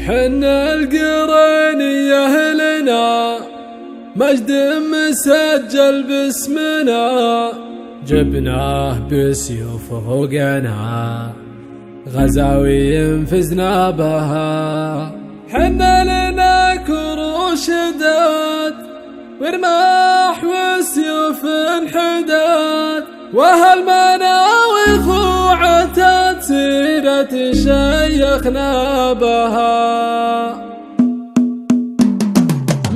حنا القرينية لنا مجد مسجل باسمنا، جبناه بسيوف فوقنا غزاوي فزنا بها. حنا لنا كروش دات ورماح وسيوف انحداد، وهالمناوي خوعة سيرة شيخنا بها.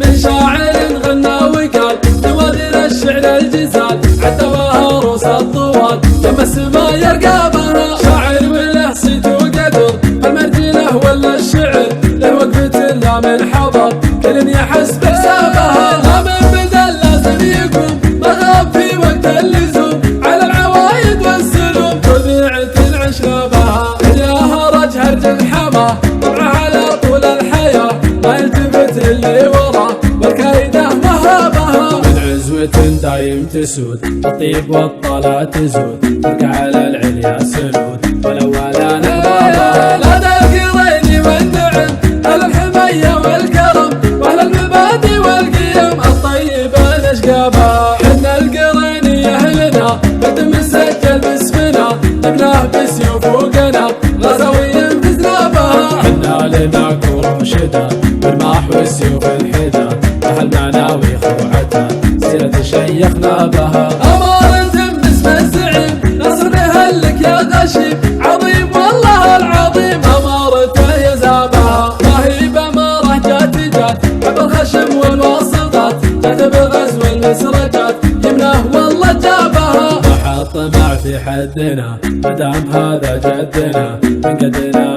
من شاعر غنى وقال نوادر الشعر الجزال، عتبها روس الطوال لما السما يرقى بها. شاعر وله صيت وقدر المرجله ولا الشعر له وقفة لا من حضر كل يحس بحسابها. لا من بدل لازم يقوم رغب في وقت اللزوم على العوايد والسلوم طبيعة عشنا بها. الياها رج هرج الحما طبعه على طول الحياة ما يلتفت اللي وراه والكايده مهابها. من عزوة دايم تسود الطيب والطلا تزود تركع على العليا سنود ولو ولا نحضرها. لا القريني والنعم اهل الحمية والكرم واهل المبادئ والقيم الطيبة نشقابها. حنا القريني اهلنا مجد مسجل باسمنا، جبناه بسيوف فوقنا غزاوي فزنا بها. حنا لنا كروش دات والماح والسيوف انحداد، اهل مناوي خوعتها سيرة شيخنا بها. أمارة باسم الزعيم نصر بهلك يا غشيم عظيم والله العظيم أمارته يزابها. رهيبة مرة جات حب الخشم والواسطات جات بغزو المسرجات يمناه والله جابها. ما طمع في حدنا مدام هذا جدنا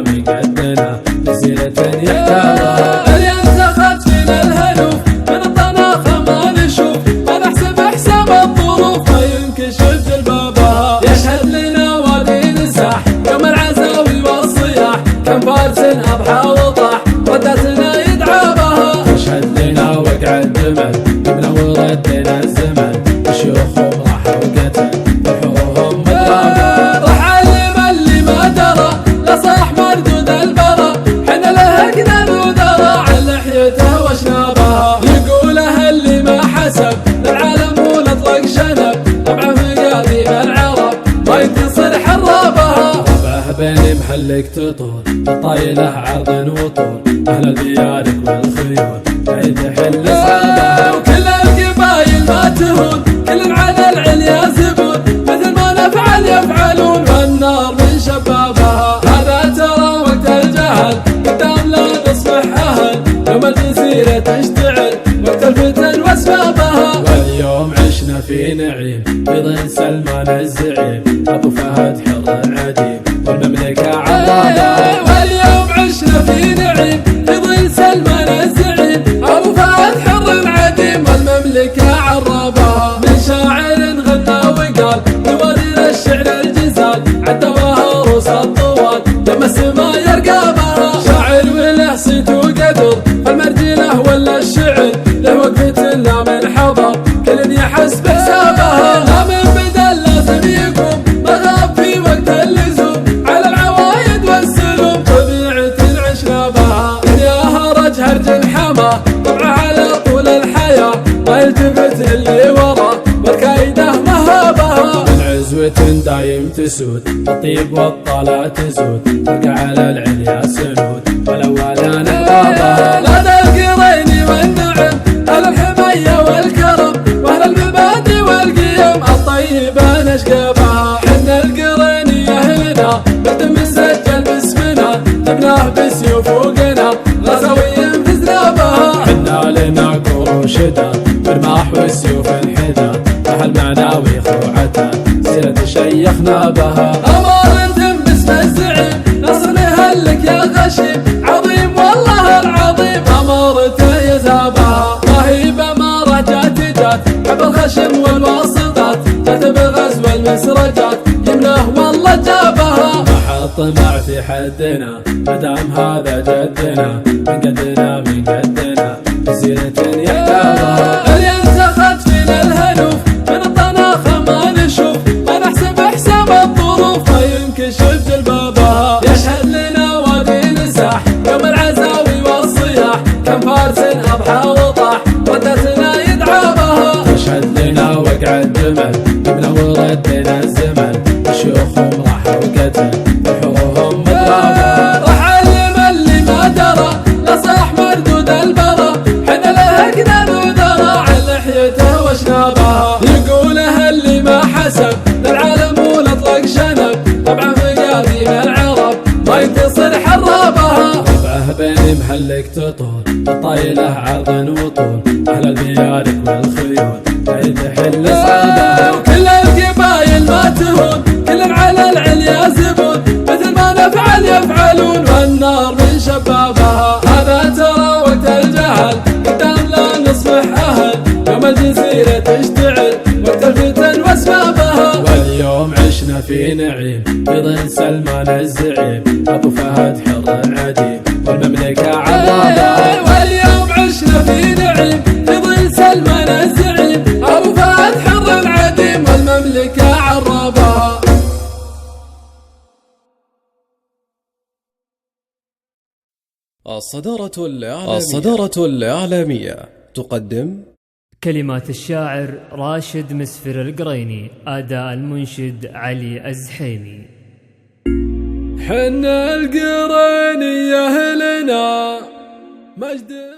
من قدنا بسيرة يحتاجها. الينتخت فينا الهلوف من الطناخة ما نشوف ما نحسب حساب الظروف ما ينكشف جلبابها. يشهد لنا وادي نساح يوم العزاوي والصياح كم فارس أضحى وطاح ردتنا يدعى بها. يشهد لنا وقع الدمل جبنا وردنا الزمن شيوخهم راحوا وقتل فرحوهم مضرابها. راح علم اللي ما درى لا صاح مردود البرى حنا لهقنا الوذرى عن لحيته وشنابها. يقولها اللي ما حسب للعالم ونطلق شنب طبعا في قاضي العرب ما ينتصر حرابها. ربه بين محلك تطول الطايله عرض وطول اهل البيارك والخيول ما يتحل اصحابها. وكل القبايل ما تهون كل على العليا زبون مثل ما نفعل يفعلون والنار من شبابها. هذا ترى وقت الجهل قدام لا نصبح اهل يوم الجزيرة تشتعل وقت الفتن واسبابها. واليوم عشنا في نعيم في ظل سلمان الزعيم ابو فهد حر عديم والمملكة عرابها. واليوم عشنا في نعيم في ظل سلمان الزعيم ابو فهد حر عديم والمملكة عرابها. من شاعر غنى وقال نوادر الشعر الجزال عتبها روس الطوال لما السما يرقى بها. شاعر وله صيت وقدر المرجله ولا الشعر له وقفة لا من حضر كل يحس بحسابها. لا من بدل لازم يقوم رغب في وقت اللزوم على العوايد والسلوم طبيعة عشنا بها. ياها رج هرج الحما طبعه على طول الحياة ما يلتفت اللي وراه والكايده مهابها. من عزوة دايم تسود الطيب والطلا تزود ترقع على العليا سنود ولو ولا نحضرها. لا القريني والنعم اهل الحمية والكرم واهل المبادئ والقيم الطيبة نشقابها. حنا القريني اهلنا مجد مسجل باسمنا، جبناه بسيوف فوقنا غزاوي فزنا بها. حنا لنا كروش دات والماح والسيوف انحداد، اهل مناوي خوعتها سيرة شيخنا بها. أمارة باسم الزعيم نصر هلك يا غشيم عظيم والله العظيم أمارته يزابها. رهيبة مرة جات حب الخشم والواسطات جات بغزو المسرجات يمناه والله جابها. ما طمع في حدنا مدام هذا جدنا من قدنا بسيرة يحتاجها. الينتخت فينا الهلوف من الطناخة ما نشوف ما نحسب حساب الظروف ما ينكشف جلبابها. يشهد لنا وادي نساح يوم العزاوي مقعد جمل منور الدين الزمن شيوخهم راحوا قتل وحورهم مضربة رحل اللي ما درى نصح مردود البرى حنا لهقنا نذرى عن لحيته وشنابها يقولها اللي ما حسب للعالم ونطلق شنب طبعا في قديم العرب ما ينتصر حرابها طبعه بين محلك تطول الطايله عرض وطول اهل البيارق والخيول ما تحل صعبها وكل القبايل ما تهون كل على العليا زبون مثل ما نفعل يفعلون والنار من شبابها هذا ترى وقت الجهل قدام لا نصبح اهل يوم الجزيره تشتعل وقت الفتن واسبابها واليوم عشنا في نعيم في ظل سلمان الزعيم ابو فهد حر عديم والمملكه عرابها واليوم عشنا في نعيم في ظل سلمان الزعيم ابو فهد حر عديم والمملكه عرابها. الصدارة الإعلامية تقدم كلمات الشاعر راشد مسفر القريني، أداء المنشد علي الزحيمي. حنا القريني يا أهلنا مجد